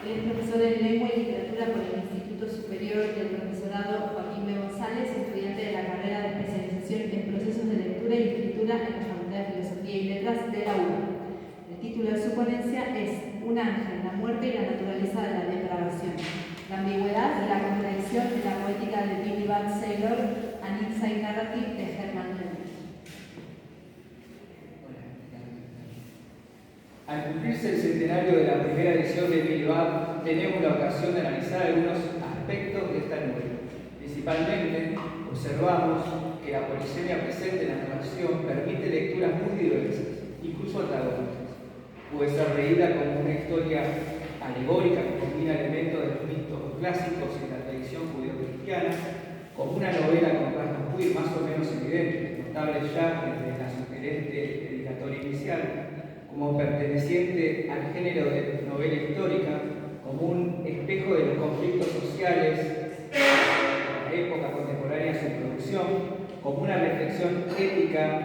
Él es profesor en Lengua y Literatura por el Instituto Superior del Profesorado Joaquín B. González, estudiante de la carrera de especialización en procesos de lectura y escritura en la Facultad de Filosofía y Letras de la UBA. El título de su ponencia es Un ángel, la muerte y la naturaleza de la depravación, la ambigüedad y la contradicción de la poética de Billy Budd Saylor, An Inside Narrative de Herman Melville. Al cumplirse el centenario de la primera edición de Billy Budd, tenemos la ocasión de analizar algunos aspectos de esta novela. Principalmente, observamos que la polisemia presente en la narración permite lecturas muy diversas, incluso antagónicas. Puede ser leída como una historia alegórica que combina elementos de los mitos clásicos y la tradición judío-cristiana, como una novela con rasgos muy más o menos evidentes, notables ya desde la sugerente dedicatoria inicial, como perteneciente al género de novela histórica, como un espejo de los conflictos sociales de la época contemporánea de su producción, como una reflexión ética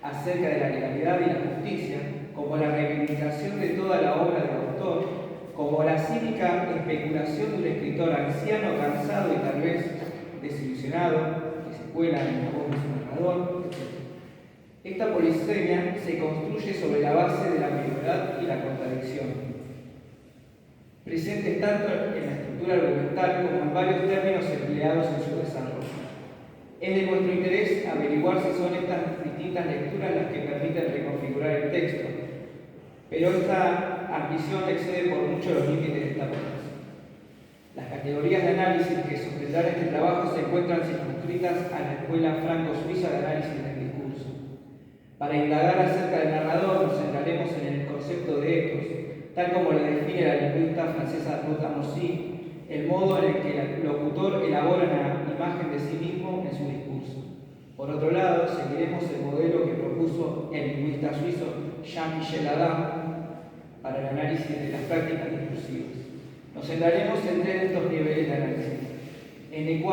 acerca de la legalidad y la justicia, como la reivindicación de toda la obra del autor, como la cínica especulación de un escritor anciano, cansado y tal vez desilusionado, que se cuela en la voz de su narrador, etc. Esta polisemia se construye sobre la base de la ambigüedad y la contradicción, presentes tanto en la estructura argumental como en varios términos empleados en su desarrollo. Es de nuestro interés averiguar si son estas distintas lecturas las que permiten reconfigurar el texto, pero esta ambición excede por mucho los límites de esta ponencia. Las categorías de análisis que sostendrán este trabajo se encuentran circunscritas a la escuela franco-suiza de análisis del discurso. Para indagar acerca del narrador nos centraremos en el concepto de ethos, tal como lo define la lingüista francesa Ruth Amosi, el modo en el que el locutor elabora una imagen de sí mismo en su discurso. Por otro lado, seguiremos el modelo que propuso el lingüista suizo Jean-Michel Adam para el análisis de las prácticas discursivas. Nos centraremos en tres de estos niveles de análisis. N4,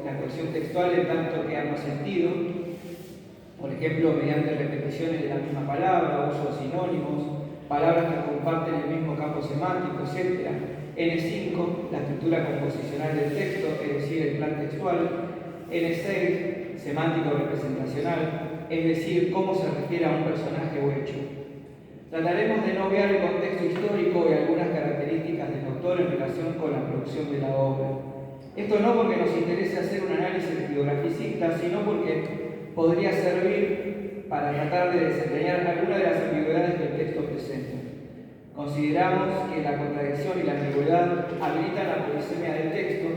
la cohesión textual en tanto que ambos sentido, por ejemplo, mediante repeticiones de la misma palabra, uso de sinónimos, palabras que comparten el mismo campo semántico, etc. N5, la estructura composicional del texto, es decir, el plan textual. N6, semántico representacional, es decir, cómo se refiere a un personaje o hecho. Trataremos de no obviar el contexto histórico y algunas características del autor en relación con la producción de la obra. Esto no porque nos interese hacer un análisis biograficista, sino porque podría servir para tratar de desentrañar algunas de las ambigüedades que el texto presenta. Consideramos que la contradicción y la ambigüedad habilitan la polisemia del texto,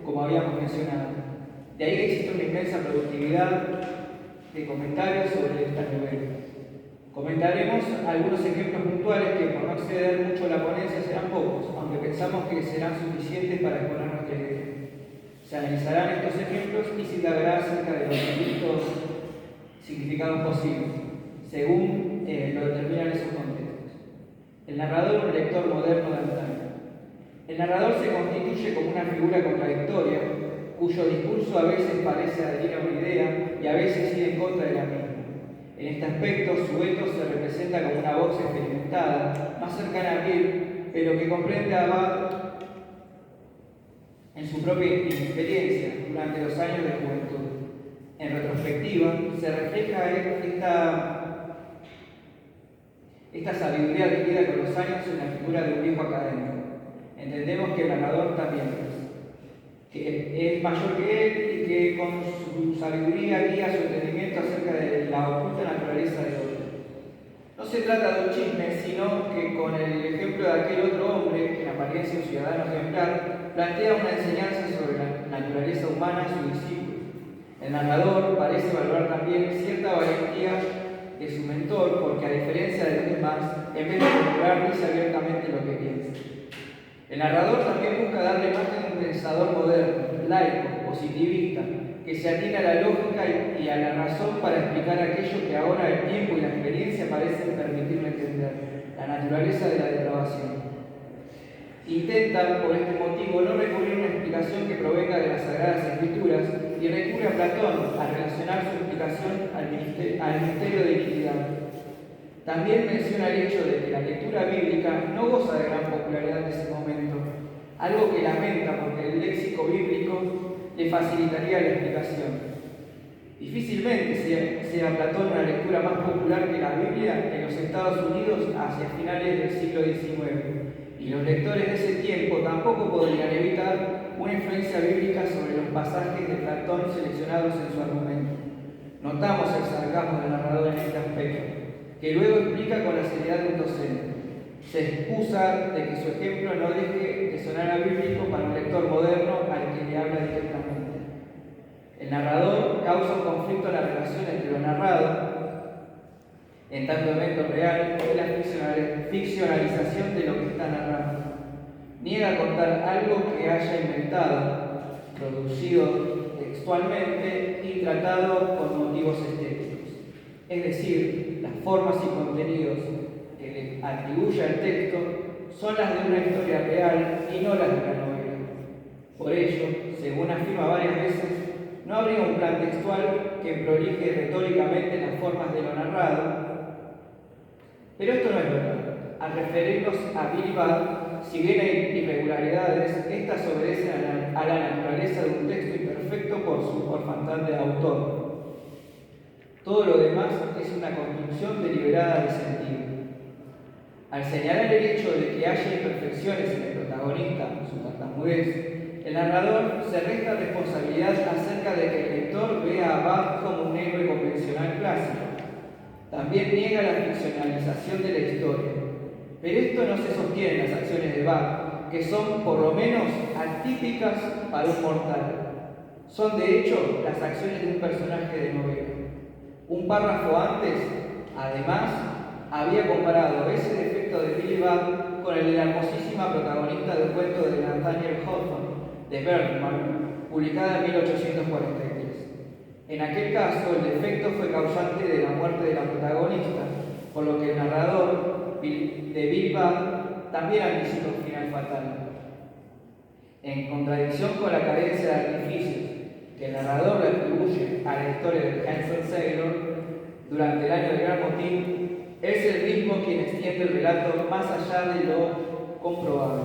como habíamos mencionado. De ahí que existe una inmensa productividad de comentarios sobre esta novela. Comentaremos algunos ejemplos puntuales que, por no exceder mucho la ponencia, serán pocos, aunque pensamos que serán suficientes para exponer nuestra idea. Se analizarán estos ejemplos y se indagará acerca de los distintos significados posibles, según lo determinan esos contextos. El narrador, un lector moderno de antaño. El narrador se constituye como una figura contradictoria, cuyo discurso a veces parece adherir a una idea y a veces ir en contra de la misma. En este aspecto, su ethos se representa como una voz experimentada, más cercana a Bill, pero que comprende a Budd en su propia inexperiencia durante los años de juventud. En retrospectiva, se refleja esta sabiduría adquirida con los años en la figura de un viejo académico. Entendemos que el narrador también que es mayor que él y que con su sabiduría guía su entendimiento acerca de la oculta naturaleza de otro. No se trata de un chisme, sino que con el ejemplo de aquel otro hombre, en apariencia un ciudadano ejemplar, plantea una enseñanza sobre la naturaleza humana a su discípulo. El narrador parece valorar también cierta valentía de su mentor, porque a diferencia de los demás, en vez de murmurar dice abiertamente lo que piensa. El narrador también busca darle imagen de un pensador moderno, laico, positivista, que se atiene a la lógica y a la razón para explicar aquello que ahora el tiempo y la experiencia parecen permitirle entender, la naturaleza de la depravación. Intenta, por este motivo, no recurrir a una explicación que provenga de las Sagradas Escrituras y recurre a Platón a relacionar su explicación al misterio de iniquidad. También menciona el hecho de que la lectura lectura bíblica no goza de gran popularidad en ese momento, algo que lamenta porque el léxico bíblico le facilitaría la explicación. Difícilmente sea Platón una lectura más popular que la Biblia en los Estados Unidos hacia finales del siglo XIX, y los lectores de ese tiempo tampoco podrían evitar una influencia bíblica sobre los pasajes de Platón seleccionados en su argumento. Notamos el sarcasmo del narrador en este aspecto, que luego explica con la seriedad de un docente. Se excusa de que su ejemplo no deje de sonar a bíblico para un lector moderno al que le habla directamente. El narrador causa un conflicto en la relación entre lo narrado, en tanto evento real, y la ficcionalización de lo que está narrando. Niega a contar algo que haya inventado, producido textualmente y tratado con motivos estéticos. Es decir, las formas y contenidos que le atribuye al texto son las de una historia real y no las de una novela. Por ello, según afirma varias veces, no habría un plan textual que prolije retóricamente las formas de lo narrado. Pero esto no es verdad. Al referirnos a Billy Budd, si bien hay irregularidades, estas obedecen a la naturaleza de un texto imperfecto por su orfandad de autor. Todo lo demás es una construcción deliberada de sentido. Al señalar el hecho de que haya imperfecciones en el protagonista, su tartamudez, el narrador se resta responsabilidad acerca de que el lector vea a Budd como un héroe convencional clásico. También niega la ficcionalización de la historia. Pero esto no se sostiene en las acciones de Budd, que son por lo menos atípicas para un mortal. Son de hecho las acciones de un personaje de novela. Un párrafo antes, además, había comparado ese defecto de Billy Budd con el de la hermosísima protagonista del cuento de Nathaniel Hawthorne, de Bergman, publicada en 1843. En aquel caso, el defecto fue causante de la muerte de la protagonista, por lo que el narrador de Billy Budd también anticipa un final fatal. En contradicción con la carencia de artificios que el narrador le atribuye a la historia de Hansel Sailor durante el año del Gran Motín, es el mismo quien extiende el relato más allá de lo comprobable.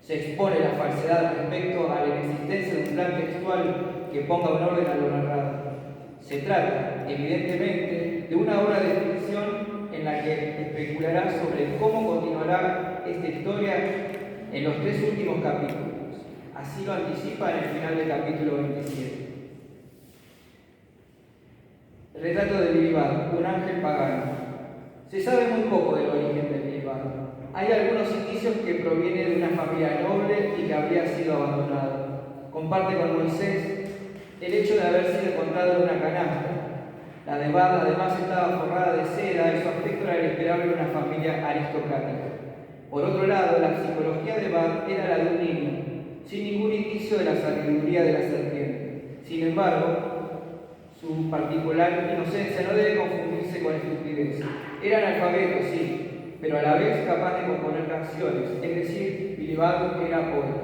Se expone la falsedad respecto a la inexistencia de un plan textual que ponga en orden a lo narrado. Se trata, evidentemente, de una obra de ficción en la que especulará sobre cómo continuará esta historia en los 3 últimos capítulos. Así lo anticipa en el final del capítulo 27. El retrato de Billy Budd, un ángel pagano. Se sabe muy poco del origen de Billy Budd. Hay algunos indicios que proviene de una familia noble y que habría sido abandonado. Comparte con Moisés el hecho de haber sido encontrado en una canasta. La de Budd además estaba forrada de seda y su aspecto era el esperable de una familia aristocrática. Por otro lado, la psicología de Budd era la de un niño, sin ningún indicio de la sabiduría de la serpiente. Sin embargo, su particular inocencia no debe confundirse con estupidez. Era analfabeto, sí, pero a la vez capaz de componer canciones, es decir, Billy Budd era poeta.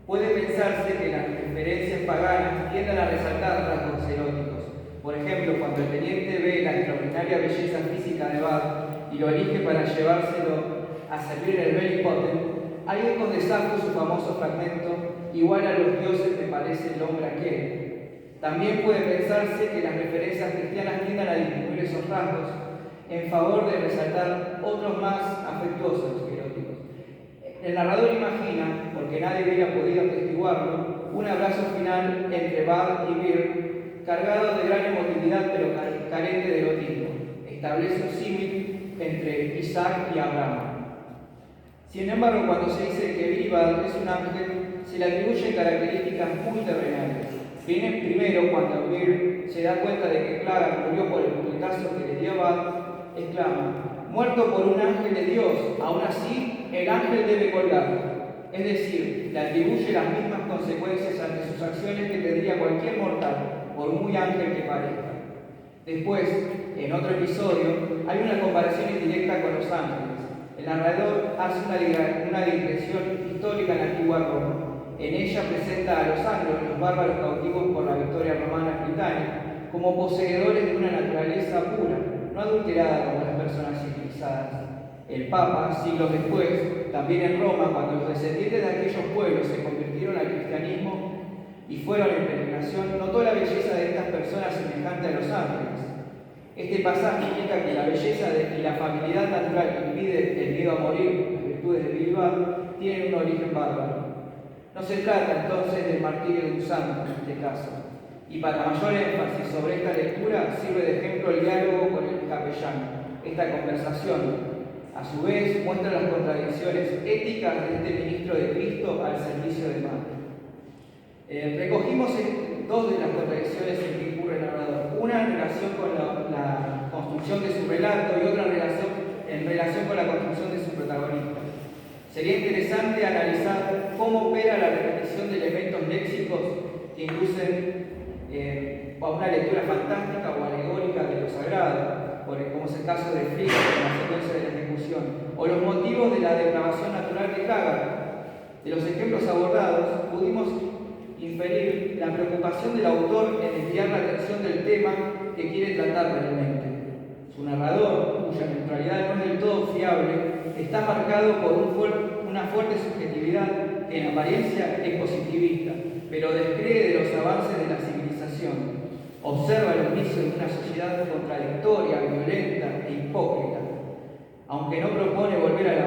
Puede pensarse que las referencias paganas tiendan a resaltar rasgos eróticos. Por ejemplo, cuando el teniente ve la extraordinaria belleza física de Budd y lo elige para llevárselo a servir en el Belly Potent, hay ecos de Safo su famoso fragmento: igual a los dioses me parece el hombre aquel. También puede pensarse que las referencias cristianas tiendan a disminuir esos rasgos en favor de resaltar otros más afectuosos que eróticos. El narrador imagina, porque nadie hubiera podido atestiguarlo, un abrazo final entre Budd y Beer, cargado de gran emotividad pero carente de erotismo. Establece un símil entre Isaac y Abraham. Sin embargo, cuando se dice que Billy Budd es un ángel, se le atribuyen características muy terrenales. Viene primero cuando Beer se da cuenta de que Clara murió por el puñetazo que le dio a Budd, exclama: muerto por un ángel de Dios, aún así el ángel debe colgar. Es decir, le atribuye las mismas consecuencias ante sus acciones que tendría cualquier mortal, por muy ángel que parezca. Después, en otro episodio, hay una comparación indirecta con los ángeles. El narrador hace una digresión histórica en la antigua Roma. En ella presenta a los anglos, los bárbaros cautivos por la victoria romana británica, como poseedores de una naturaleza pura, no adulterada como las personas civilizadas. El Papa, siglos después, también en Roma, cuando los descendientes de aquellos pueblos se convirtieron al cristianismo y fueron en peregrinación, notó la belleza de estas personas semejante a los ángeles. Este pasaje indica que la belleza y la afabilidad natural que impide el miedo a morir, las virtudes de Bilbao, tienen un origen bárbaro. No se trata entonces del martirio de un santo en este caso. Y para mayor énfasis sobre esta lectura sirve de ejemplo el diálogo con el capellán. Esta conversación, a su vez, muestra las contradicciones éticas de este ministro de Cristo al servicio de Marte. Recogimos dos de las contradicciones en que incurre el narrador. Una en relación con la construcción de su relato y otra en relación con la construcción de su protagonista. Sería interesante analizar cómo opera la repetición de elementos léxicos que inducen a una lectura fantástica o alegórica de lo sagrado, como es el caso de Frigga en la secuencia de la ejecución, o los motivos de la depravación natural de Hagar. De los ejemplos abordados, pudimos inferir la preocupación del autor en desviar la atención del tema que quiere tratar realmente. Su narrador, cuya neutralidad no es del todo fiable, está marcado por una fuerte subjetividad que en apariencia es positivista, pero descree de los avances de la civilización. Observa los vicios de una sociedad contradictoria, violenta e hipócrita. Aunque no propone volver a la